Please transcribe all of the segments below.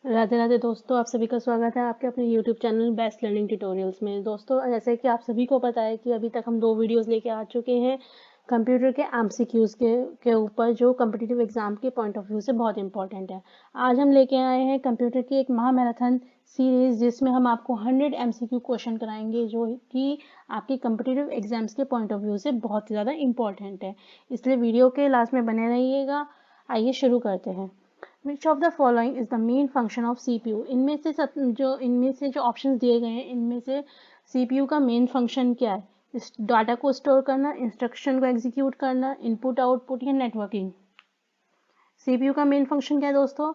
राधे राधे दोस्तों, आप सभी का स्वागत है आपके अपने YouTube channel best learning tutorials में। दोस्तों, जैसे कि आप सभी को पता है कि अभी तक हम 2 वीडियोस लेके आ चुके हैं कंप्यूटर के एमसीक्यूज के ऊपर, जो कॉम्पिटिटिव एग्जाम के पॉइंट ऑफ व्यू से बहुत इंपॉर्टेंट है। आज हम लेके आए हैं कंप्यूटर की एक महामैराथन सीरीज, जिसमें हम आपको 100 एमसीक्यू क्वेश्चन कराएंगे, जो कि आपके कॉम्पिटिटिव एग्जाम्स के पॉइंट ऑफ व्यू से बहुत ज़्यादा इंपॉर्टेंट है। इसलिए वीडियो के लास्ट में बने रहिएगा। आइए शुरू करते हैं। Which of the following is the main function of CPU? इनमें से जो ऑप्शंस दिए गए हैं, इनमें से CPU का मेन फंक्शन क्या है? इस डाटा को स्टोर करना, इंस्ट्रक्शन को एग्जीक्यूट करना, इनपुट आउटपुट या नेटवर्किंग। CPU का मेन फंक्शन क्या है दोस्तों?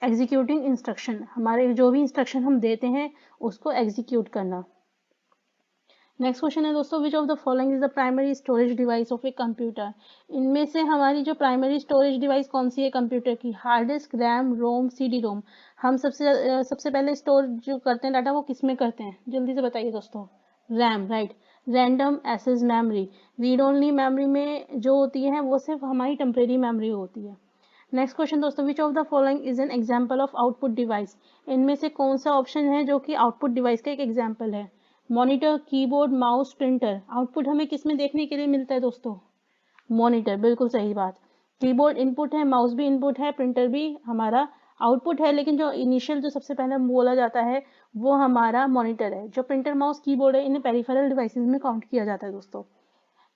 एग्जीक्यूटिंग इंस्ट्रक्शन, हमारे जो भी इंस्ट्रक्शन हम देते हैं उसको एग्जीक्यूट करना। नेक्स्ट क्वेश्चन है दोस्तों, विच of the following is the primary storage device of a computer? इनमें से हमारी जो प्राइमरी स्टोरेज डिवाइस कौन सी है कंप्यूटर की? हार्ड डिस्क, रैम, रोम, सीडी रोम। हम सबसे पहले स्टोर जो करते हैं डाटा, वो किस में करते हैं? जल्दी से बताइए दोस्तों। RAM, right. Random access memory, read only memory में जो होती है वो सिर्फ हमारी टेम्परेरी मेमोरी होती है। नेक्स्ट क्वेश्चन दोस्तों, विच of the following is an example of output device? इनमें से कौन सा ऑप्शन है जो कि आउटपुट डिवाइस का एक एग्जाम्पल है? Monitor, keyboard, mouse, printer. Output हमें किस में देखने के लिए मिलता है दोस्तों? मॉनिटर, बिल्कुल सही बात। कीबोर्ड इनपुट है, माउस भी इनपुट है, प्रिंटर भी हमारा आउटपुट है, लेकिन जो इनिशियल जो सबसे पहले बोला जाता है वो हमारा मॉनिटर है। जो प्रिंटर, माउस, कीबोर्ड है, इन्हें पेरिफेरल डिवाइसेस में काउंट किया जाता है दोस्तों।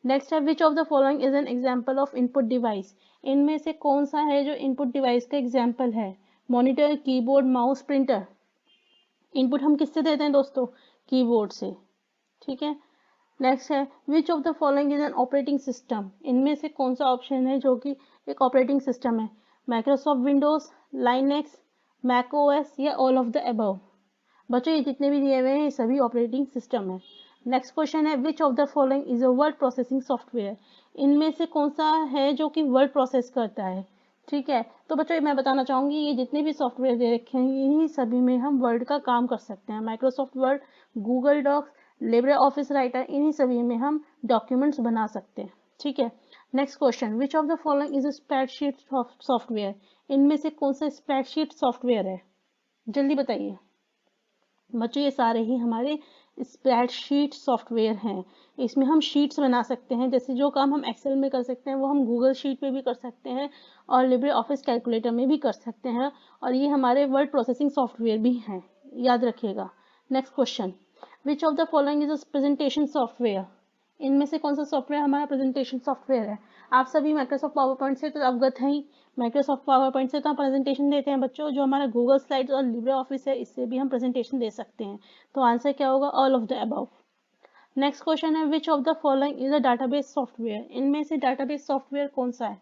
नेक्स्ट है, which of the following is an example of input device? इनमें से कौन सा है जो इनपुट डिवाइस का एग्जाम्पल है? Monitor, keyboard, mouse, printer. Input हम किससे देते हैं दोस्तों? कीबोर्ड से। ठीक है। नेक्स्ट है, which of the following is an operating system? इनमें से कौन सा ऑप्शन है जो कि एक ऑपरेटिंग सिस्टम है? Microsoft Windows, Linux, Mac OS या ऑल ऑफ द अबव? बच्चों, ये जितने भी दिए हुए हैं ये सभी ऑपरेटिंग सिस्टम है। नेक्स्ट क्वेश्चन है, which of the following is a word processing software? इनमें से कौन सा है जो कि वर्ड प्रोसेस करता है? ठीक है, तो बच्चों मैं बताना चाहूंगी, ये जितने भी सॉफ्टवेयर दे रखे हैं इन्हीं सभी में हम वर्ड का काम कर सकते हैं। Microsoft Word, Google Docs, LibreOffice Writer, इन्हीं सभी में हम डॉक्यूमेंट्स बना सकते हैं। ठीक है। Next question, which of the following is a spreadsheet software? इनमें से कौन सा स्प्रेडशीट सॉफ्टवेयर है? जल्दी बताइए बच्चों। ये सारे ही हमारे स्प्रेडशीट सॉफ्टवेयर हैं। इसमें हम शीट्स बना सकते हैं, जैसे जो काम हम एक्सेल में कर सकते हैं वो हम गूगल शीट पे भी कर सकते हैं और लिब्रे ऑफिस कैलकुलेटर में भी कर सकते हैं, और ये हमारे वर्ड प्रोसेसिंग सॉफ्टवेयर भी हैं, याद रखिएगा। Next question, which of the following is a presentation software? इनमें से कौन सा सॉफ्टवेयर हमारा प्रेजेंटेशन सॉफ्टवेयर है? आप सभी माइक्रोसॉफ्ट पावर पॉइंट से तो अवगत हैं ही। माइक्रोसॉफ्ट पावर पॉइंट से तो हम प्रेजेंटेशन देते हैं बच्चों। जो हमारा गूगल स्लाइड्स और लिब्रे ऑफिस है, इससे भी हम प्रेजेंटेशन दे सकते हैं। तो आंसर क्या होगा? All of the above. Next question है, which of the following is a database software? इनमें से डाटाबेस सॉफ्टवेयर कौन सा है?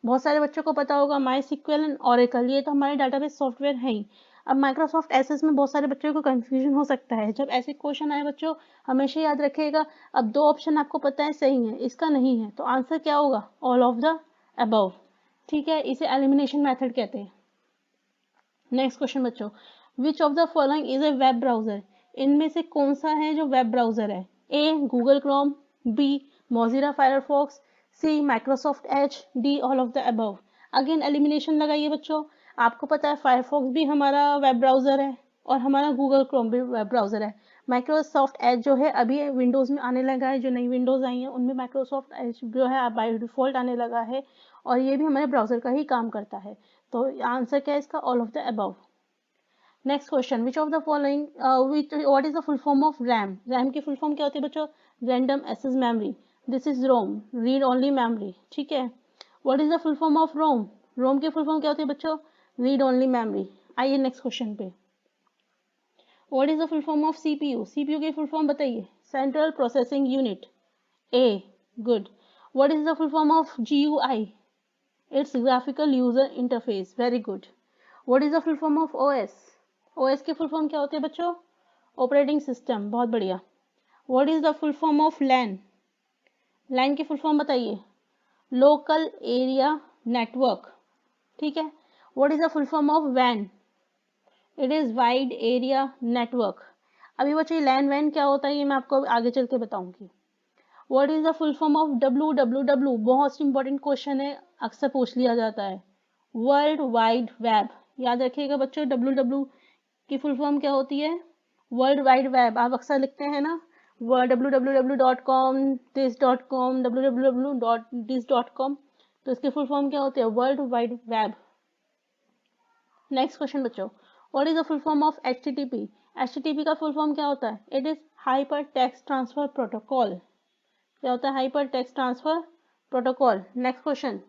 बहुत सारे बच्चों को पता होगा, माई सिक्वल एंड ओरेकल, ये तो हमारे डाटाबेस सॉफ्टवेयर है ही। अब माइक्रोसॉफ्ट एसएस में बहुत सारे बच्चों को कंफ्यूजन हो सकता है। जब ऐसे क्वेश्चन आए बच्चों, हमेशा याद रखिएगा, अब 2 ऑप्शन आपको पता है सही है, इसका नहीं है, तो आंसर क्या होगा? All of the above. ठीक है, इसे एलिमिनेशन मेथड कहते हैं। नेक्स्ट क्वेश्चन बच्चों, which of the following is a web browser? इनमें से कौन सा है जो वेब ब्राउजर है? A Google Chrome, B Mozilla Firefox, C Microsoft Edge, D all of the above. Again elimination लगाइए बच्चों। आपको पता है फायरफॉक्स भी हमारा वेब ब्राउजर है और हमारा गूगल क्रोम भी वेब ब्राउजर है। माइक्रोसॉफ्ट एज जो है अभी विंडोज में आने लगा है, जो नई विंडोज आई हैं उनमें माइक्रोसॉफ्ट एज जो है बाय डिफॉल्ट आने लगा है, और ये भी हमारे ब्राउजर का ही काम करता है। तो आंसर क्या है इसका? All of the above. Next question, which of the following what is the full form of RAM? RAM की फुल फॉर्म क्या होती है बच्चों? Random access memory. This is ROM, read only memory. ठीक है। What is the full form of ROM? ROM की full form क्या होती है बच्चों? Read only memory. आइए नेक्स्ट क्वेश्चन पे। What is the full form of CPU? CPU की फुल फॉर्म बताइए। Central processing unit. Ah, good. What is the full form of GUI? It's graphical user interface, very good. What is the full form of OS? OS की full form क्या होती है बच्चों? Operating system, बहुत बढ़िया। What is the full form of LAN? LAN की full form बताइए। Local area network. ठीक है। What is the full form of वैन? It is wide area network. अभी बच्चों लैन वैन क्या होता है ये मैं आपको आगे चल के बताऊंगी। What is the full form of W? बहुत इंपॉर्टेंट क्वेश्चन है, अक्सर पूछ लिया जाता है। वर्ल्ड वाइड वेब, याद रखिएगा बच्चों, www की फुल फॉर्म क्या होती है? World wide web. आप अक्सर लिखते हैं ना www.com, this.com, www.this.com, तो इसकी फुल फॉर्म क्या होती है? World wide web. Next question बच्चों, what is the full form of HTTP? HTTP का फुल फॉर्म क्या होता है? It is hyper text transfer protocol. क्या होता है? Hyper text transfer protocol. Next question,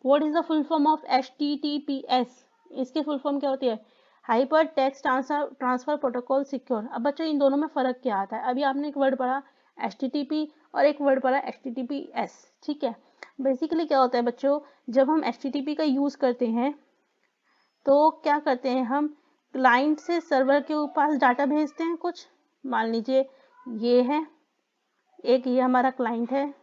what is the full form of HTTPS? इसकी full form क्या होती है? Hyper text transfer protocol secure. अब बच्चों इन दोनों में फर्क क्या आता है? अभी आपने एक वर्ड पढ़ा HTTP और एक वर्ड पढ़ा HTTPS, ठीक है। बेसिकली क्या होता है बच्चों, जब हम HTTP का यूज करते हैं तो क्या करते हैं हम, क्लाइंट से सर्वर के पास डाटा भेजते हैं कुछ। मान लीजिए ये है एक, ये हमारा क्लाइंट है,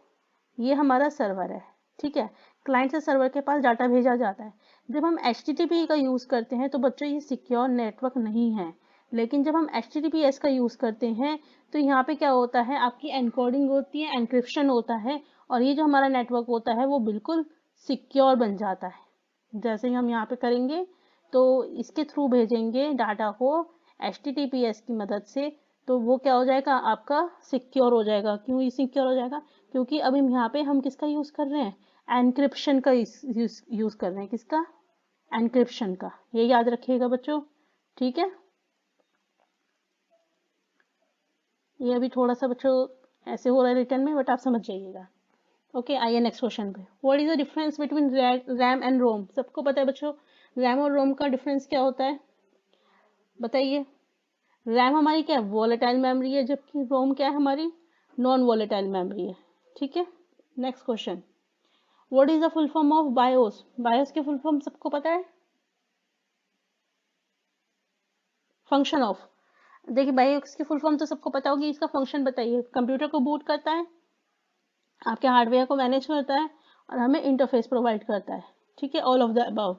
ये हमारा सर्वर है, ठीक है। क्लाइंट से सर्वर के पास डाटा भेजा जाता है। जब हम HTTP का यूज़ करते हैं तो बच्चों ये सिक्योर नेटवर्क नहीं है। लेकिन जब हम HTTPS का यूज़ करते हैं तो यहाँ पे क्या होता है, आपकी एनकोडिंग होती है, एनक्रिप्शन होता है, और ये जो हमारा नेटवर्क होता है वो बिल्कुल सिक्योर बन जाता है। जैसे ही हम यहाँ पे करेंगे तो इसके थ्रू भेजेंगे डाटा को HTTPS की मदद से, तो वो क्या हो जाएगा, आपका सिक्योर हो जाएगा। क्यों ये सिक्योर हो जाएगा? क्योंकि अभी यहाँ पे हम किसका यूज़ कर रहे हैं? एनक्रिप्शन का यूज़ कर रहे हैं। किसका? एनक्रिप्शन का। ये याद रखिएगा बच्चों, ठीक है। ये अभी थोड़ा सा बच्चों ऐसे हो रहा है रिटर्न में, बट आप समझ जाइएगा। ओके, आइए नेक्स्ट क्वेश्चन पे। What is the difference between RAM and ROM? सबको पता है बच्चों रैम और रोम का डिफरेंस क्या होता है, बताइए। रैम हमारी क्या है? वॉलेटाइल मेमोरी है, जबकि रोम क्या है? हमारी नॉन वॉलेटाइल मेमोरी है, ठीक है। Next question, what is the full form of BIOS? BIOS की फुल फॉर्म सबको पता है? Function of. देखिए बायोस की फुल फॉर्म तो सबको पता होगी, इसका फंक्शन बताइए। कंप्यूटर को बूट करता है, आपके हार्डवेयर को मैनेज करता है, और हमें इंटरफेस प्रोवाइड करता है, ठीक है। All of the above.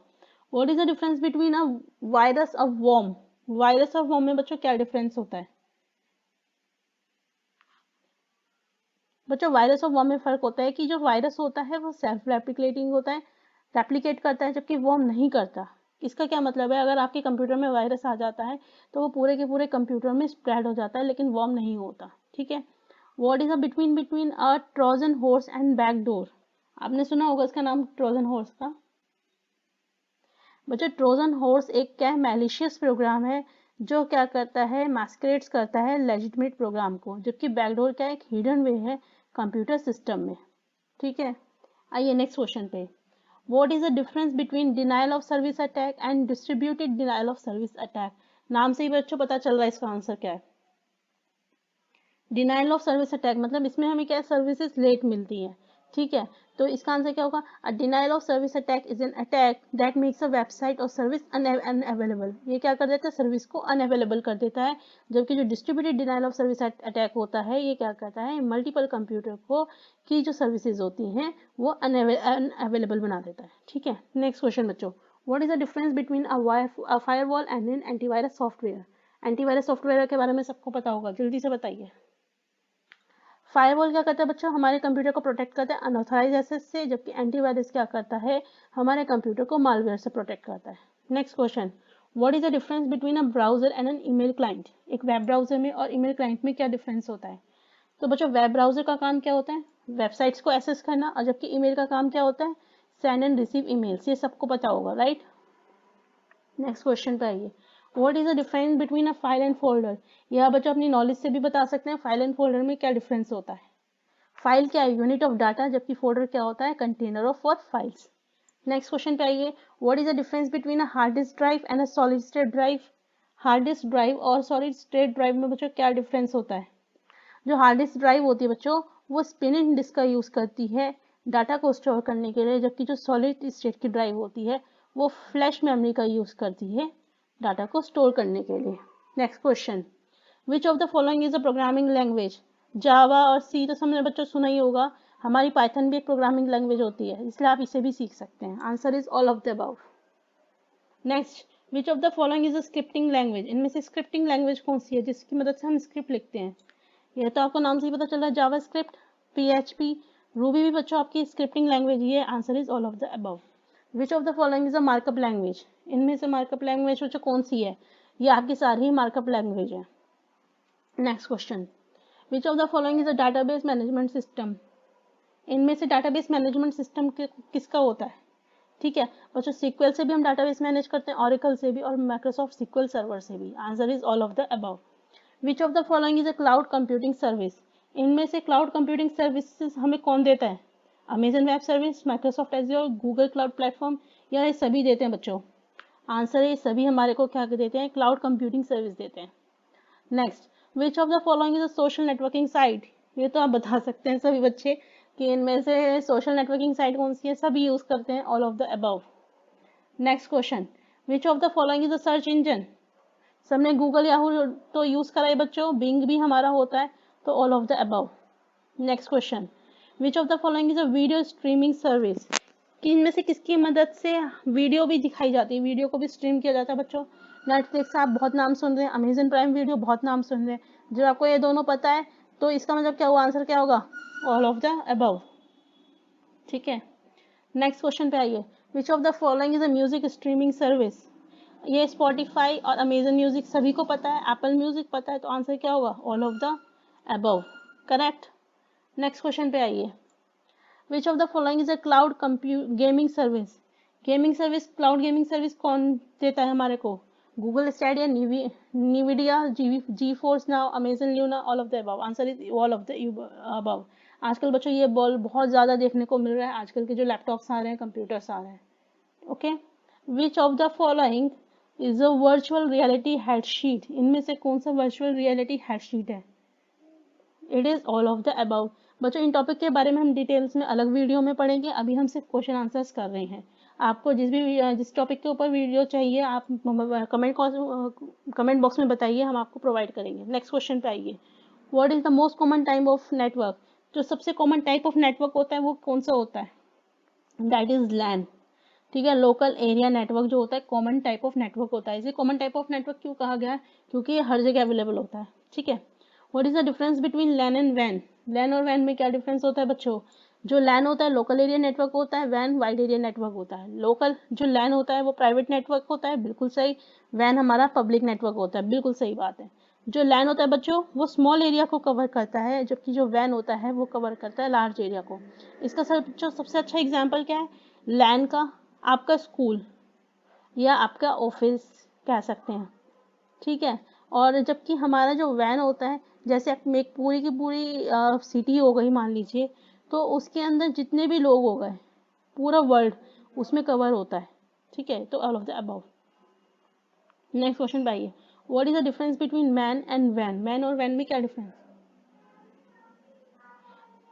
What is the difference between a virus और वॉर्म? वायरस और वॉर्म में बच्चों क्या डिफरेंस होता है? बच्चों वायरस और वॉर्म में फर्क होता है कि जो वायरस होता है वो सेल्फ रेप्लिकेटिंग होता है, रेप्लिकेट करता है, जबकि वॉर्म नहीं करता। इसका क्या मतलब है, अगर आपके कंप्यूटर में वायरस आ जाता है तो वो पूरे के पूरे कंप्यूटर में स्प्रेड हो जाता है, लेकिन वॉर्म नहीं होता, ठीक है। What is the between between a Trojan horse and backdoor? आपने सुना होगा इसका नाम, ट्रोजन हॉर्स का। बच्चों ट्रोजन हॉर्स एक क्या है, मैलिशियस प्रोग्राम है जो क्या करता है, मैस्करेट्स करता है लेजिटिमेट प्रोग्राम को, जबकि बैकडोर क्या है, एक हिडन वे है कंप्यूटर सिस्टम में, ठीक है। आइए नेक्स्ट क्वेश्चन पे। What is the difference between denial of service attack and distributed denial of service attack? नाम से ही बच्चों पता चल रहा है इसका आंसर क्या है। डिनाइल ऑफ सर्विस अटैक मतलब इसमें हमें क्या सर्विसेज लेट मिलती हैं, ठीक है। तो इसका आंसर क्या होगा? A denial of service attack is an attack that makes a website or service unavailable. ये क्या कर देता है, सर्विस को अनअवेलेबल कर देता है। जबकि जो distributed denial of service attack होता है, ये क्या करता है, मल्टीपल कंप्यूटर को की जो सर्विसेज होती हैं वो अनअवेलेबल बना देता है, ठीक है। नेक्स्ट क्वेश्चन बच्चों, what is the difference between a firewall and an antivirus software? Antivirus software के बारे में सबको पता होगा, जल्दी से बताइए। फायरवॉल क्या करता है बच्चों, हमारे कंप्यूटर को प्रोटेक्ट करता है अनऑथराइज एक्सेस से, जबकि एंटीवायरस क्या करता है, हमारे कंप्यूटर को मालवेयर से प्रोटेक्ट करता है। Next question, what is the difference between a browser and an email client? एक वेब ब्राउजर में और ईमेल क्लाइंट में क्या डिफरेंस होता है? तो बच्चों वेब ब्राउजर का काम क्या होता है, वेबसाइट्स को एक्सेस करना, और जबकि ईमेल का काम क्या होता है, सेंड एंड रिसीव ईमेल्स। ये सबको पता होगा, राइट। नेक्स्ट क्वेश्चन पे आइए, what is the difference between a file and folder? यह बच्चों अपनी नॉलेज से भी बता सकते हैं, फाइल एंड फोल्डर में क्या डिफरेंस होता है। फाइल क्या है, यूनिट ऑफ डाटा, जबकि फोल्डर क्या होता है, container of for files. Next question पे आइए, what is the difference between a hard disk drive and a solid state drive? Hard disk drive और सॉलिड स्टेट ड्राइव में बच्चों क्या डिफरेंस होता है? जो हार्ड डिस्क ड्राइव होती है बच्चों, वो स्पिनिंग डिस्क का यूज करती है डाटा को स्टोर करने के लिए, जबकि जो सॉलिड स्टेट की ड्राइव होती है वो फ्लैश मेमोरी का यूज करती है डाटा को स्टोर करने के लिए। Next question, which of the following is a programming language? Java और सी तो सबने बच्चों सुना ही होगा, हमारी पाइथन भी एक प्रोग्रामिंग लैंग्वेज होती है, इसलिए आप इसे भी सीख सकते हैं। Answer is all of the above. Next, which of the following is a scripting language? इनमें से स्क्रिप्टिंग लैंग्वेज कौन सी है जिसकी मदद से हम स्क्रिप्ट लिखते हैं? यह तो आपको नाम से ही पता चल रहा है, जावा स्क्रिप्ट, PHP, रूबी भी बच्चों आपकी स्क्रिप्टिंग लैंग्वेज ही है। Answer is all of the above. Which of the following is a markup language, इनमें से मार्कअप लैंग्वेज जो कौन सी है, ये आपकी सारी ही मार्कअप लैंग्वेज है। Next question, which of the following is a database management system, इनमें से डाटाबेस मैनेजमेंट सिस्टम किसका होता है, ठीक है बच्चों। सीक्वल से भी हम डाटाबेस मैनेज करते हैं, ऑरेकल से भी और माइक्रोसॉफ्ट सीक्वल सर्वर से भी। Answer is all of the above. Which of the following is a cloud computing service, इनमें से क्लाउड कंप्यूटिंग सर्विसेज हमें कौन देता है, Amazon web service, Microsoft azure, Google cloud platform, या ये सभी देते हैं बच्चों। आंसर है सभी हमारे को क्या देते हैं, क्लाउड कंप्यूटिंग सर्विस देते हैं। Next, which of the following is a social networking site, ये तो आप बता सकते हैं सभी बच्चे कि इनमें से सोशल नेटवर्किंग साइट कौन सी है, सभी यूज करते हैं, all of the above. Next question, which of the following is a search engine, सबने गूगल याहू तो यूज करा है बच्चों, बिंग भी हमारा होता है, तो all of the above. Next question, which of the following is a video streaming service, कि इनमें से किसकी मदद से वीडियो भी दिखाई जाती है, वीडियो को भी स्ट्रीम किया जाता है बच्चों। नेटफ्लिक्स आप बहुत नाम सुन रहे हैं, अमेजन प्राइम वीडियो बहुत नाम सुन रहे हैं। जब आपको ये दोनों पता है तो इसका मतलब क्या हुआ, आंसर क्या होगा, ऑल ऑफ द अबव, ठीक है। नेक्स्ट क्वेश्चन पे आइए, which of the following is a music streaming service, ये स्पॉटिफाई और अमेजन म्यूजिक सभी को पता है, एप्पल म्यूजिक पता है, तो आंसर क्या होगा, all of the above, correct. Next question पे आइए, which of the following is a cloud gaming service, gaming service, cloud gaming service कौन देता है हमारे को, Google Stadia, Nvidia, G Force Now, Amazon Luna, all of the above. Answer is all of the above. आजकल बच्चों ये ball बहुत ज़्यादा देखने को मिल रहा है, आजकल के जो लैपटॉप्स आ रहे हैं, कंप्यूटर्स आ रहे हैं, okay. Which of the following is a virtual reality headset, इनमें से कौन सा वर्चुअल रियलिटी हेडशीट है, it is all of the above. बच्चों इन टॉपिक के बारे में हम डिटेल्स में अलग वीडियो में पढ़ेंगे, अभी हम सिर्फ क्वेश्चन आंसर्स कर रहे हैं। आपको जिस टॉपिक के ऊपर वीडियो चाहिए आप कमेंट बॉक्स में बताइए, हम आपको प्रोवाइड करेंगे। नेक्स्ट क्वेश्चन पे आइए, what is the most common type of network, जो सबसे कॉमन टाइप ऑफ नेटवर्क होता है वो कौन सा होता है, दैट इज लैन, ठीक है। लोकल एरिया नेटवर्क जो होता है कॉमन टाइप ऑफ नेटवर्क होता है। इसे कॉमन टाइप ऑफ नेटवर्क क्यों कहा गया है, क्योंकि ये हर जगह अवेलेबल होता है, ठीक है। What is the difference between LAN and वैन, लैन और वैन में क्या डिफरेंस होता है बच्चों, जो लैन होता है लोकल एरिया नेटवर्क होता है, वैन वाइड एरिया नेटवर्क होता है। लोकल जो लैन होता है वो प्राइवेट नेटवर्क होता है, बिल्कुल सही। वैन हमारा पब्लिक नेटवर्क होता है, बिल्कुल सही बात है। जो लैन होता है बच्चों वो स्मॉल एरिया को कवर करता है, जबकि जो वैन होता है वो कवर करता है लार्ज एरिया को। इसका जो सबसे अच्छा एग्जाम्पल क्या है लैन का, आपका स्कूल या आपका ऑफिस कह सकते हैं, ठीक है। और जबकि हमारा जो वैन होता है, जैसे एक पूरी की पूरी सिटी हो गई मान लीजिए, तो उसके अंदर जितने भी लोग हो गए पूरा वर्ल्ड उसमें कवर होता है, ठीक है। तो all of the above. Next question पे आइए, what is the difference between MAN and वैन, मैन और वैन में क्या difference,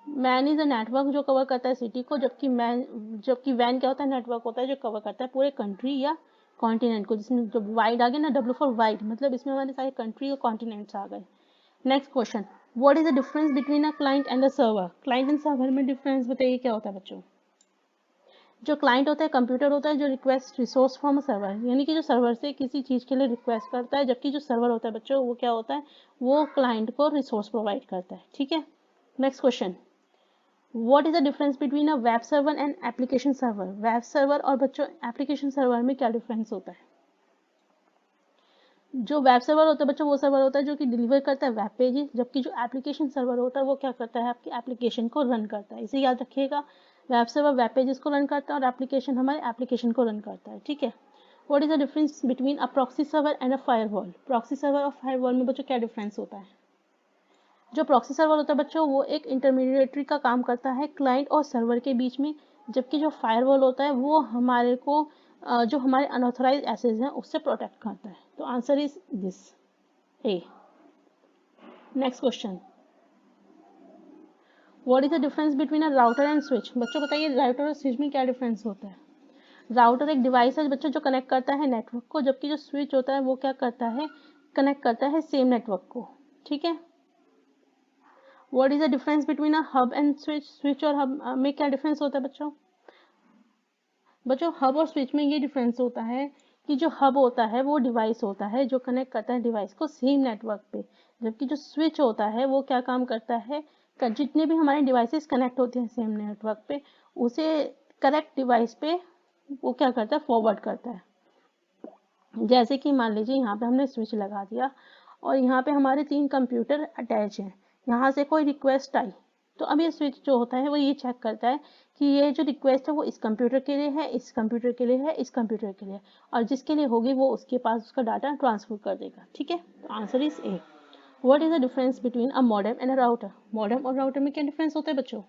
MAN is a network जो कवर करता है सिटी को, जबकि वैन क्या होता है, नेटवर्क होता है जो कवर करता है पूरे कंट्री या कॉन्टिनेंट को, जिसमें जब वाइड आ गया ना, डब्ल्यू फॉर वाइड, मतलब इसमें हमारे सारे कंट्री और कॉन्टिनेंट्स आ गए। Next question, what is the difference between a client and a server, client and server में डिफरेंस बताइए क्या होता है बच्चों। जो क्लाइंट होता है कंप्यूटर होता है जो रिक्वेस्ट रिसोर्स फ्रॉम सर्वर, यानी कि जो सर्वर से किसी चीज़ के लिए रिक्वेस्ट करता है, जबकि जो सर्वर होता है बच्चों वो क्या होता है, वो क्लाइंट को रिसोर्स प्रोवाइड करता है, ठीक है। Next question, what is the difference between a web server and application server, web server और बच्चों एप्लीकेशन सर्वर में क्या डिफरेंस होता है। जो वेब सर्वर होता है बच्चों वो सर्वर होता है जो कि डिलीवर करता है वेब पेजेस, जबकि जो एप्लीकेशन सर्वर होता है वो क्या करता है, आपकी एप्लीकेशन को रन करता है। इसे याद रखिएगा, वेब सर्वर वेब पेजेस को रन करता है और एप्लीकेशन हमारे एप्लीकेशन को रन करता है, ठीक है। What is the difference between a proxy server and a firewall, proxy server और फायरवॉल में बच्चों क्या डिफरेंस होता है। जो प्रॉक्सी सर्वर होता है बच्चों वो एक इंटरमीडिएटरी का काम करता है क्लाइंट और सर्वर के बीच में, जबकि जो फायरवॉल होता है वो हमारे को जो हमारे अनऑथराइज एक्सेस हैं उससे प्रोटेक्ट करता है। तो answer is this A. Next question, what is the difference between a router and switch, बच्चों बताइए राउटर और स्विच में क्या डिफरेंस होता है। राउटर एक डिवाइस है बच्चों जो कनेक्ट करता है नेटवर्क को, जबकि जो स्विच होता है वो क्या करता है, कनेक्ट करता है सेम नेटवर्क को, ठीक है। What is the difference between a hub and switch, switch और हब में क्या डिफरेंस होता है बच्चों। बच्चों हब और स्विच में ये डिफरेंस होता है कि जो हब होता है वो डिवाइस होता है जो कनेक्ट करता है डिवाइस को सेम नेटवर्क पे, जबकि जो स्विच होता है वो क्या काम करता है, जितने भी हमारे डिवाइसेस कनेक्ट होते हैं सेम नेटवर्क पे उसे करेक्ट डिवाइस पे वो क्या करता है, फॉरवर्ड करता है। जैसे कि मान लीजिए यहाँ पे हमने स्विच लगा दिया और यहाँ पे हमारे 3 कंप्यूटर अटैच हैं, यहाँ से कोई रिक्वेस्ट आई, तो अब ये स्विच जो होता है वो ये चेक करता है कि ये जो रिक्वेस्ट है वो इस कंप्यूटर के लिए है, इस कंप्यूटर के लिए है, इस कंप्यूटर के लिए, और जिसके लिए होगी वो उसके पास उसका डाटा ट्रांसफर कर देगा। ठीक है, answer is a. What is the difference between a modem and a router? Modem और राउटर में क्या डिफरेंस होता है बच्चों?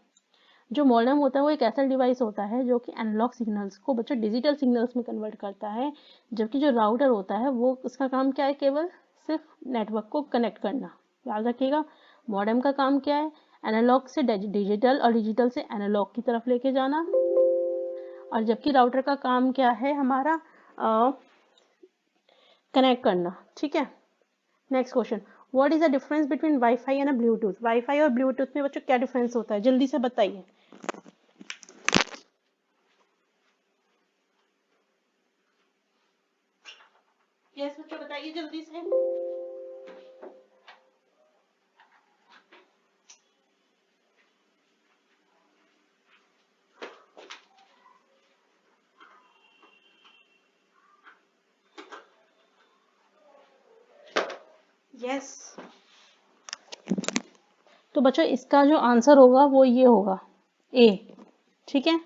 जो मॉडेम होता है वो एक ऐसा डिवाइस होता है जो कि एनालॉग सिग्नल्स को बच्चों डिजिटल सिग्नल्स में कन्वर्ट करता है, जबकि जो राउटर होता है वो उसका काम क्या है, केवल सिर्फ नेटवर्क को कनेक्ट करना। याद रखिएगा, मॉडेम का काम क्या है, एनालॉग से डिजिटल और डिजिटल से एनालॉग की तरफ लेके जाना, और जबकि राउटर का काम क्या है हमारा, कनेक्ट करना। ठीक है, next question, what is the difference between wifi and Bluetooth? Wifi और ब्लूटूथ में बच्चों क्या डिफरेंस होता है, जल्दी से बताइए। यस बच्चों बताइए जल्दी से। यस, तो बच्चों इसका जो आंसर होगा वो ये होगा, ए। ठीक है,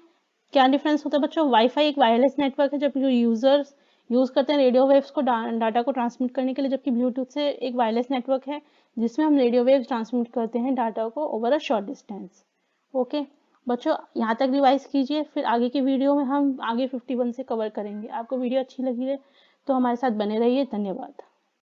क्या डिफरेंस होता है बच्चों? वाईफाई एक वायरलेस नेटवर्क है जब जो यूजर्स यूज करते हैं रेडियो वेव्स को डाटा को ट्रांसमिट करने के लिए, जबकि ब्लूटूथ से एक वायरलेस नेटवर्क है जिसमें हम रेडियो वेव्स ट्रांसमिट करते हैं डाटा को over a short distance. Okay बच्चों, यहाँ तक रिवाइज कीजिए, फिर आगे की वीडियो में हम आगे 51 से कवर करेंगे। आपको वीडियो अच्छी लगी है तो हमारे साथ बने रहिए। धन्यवाद।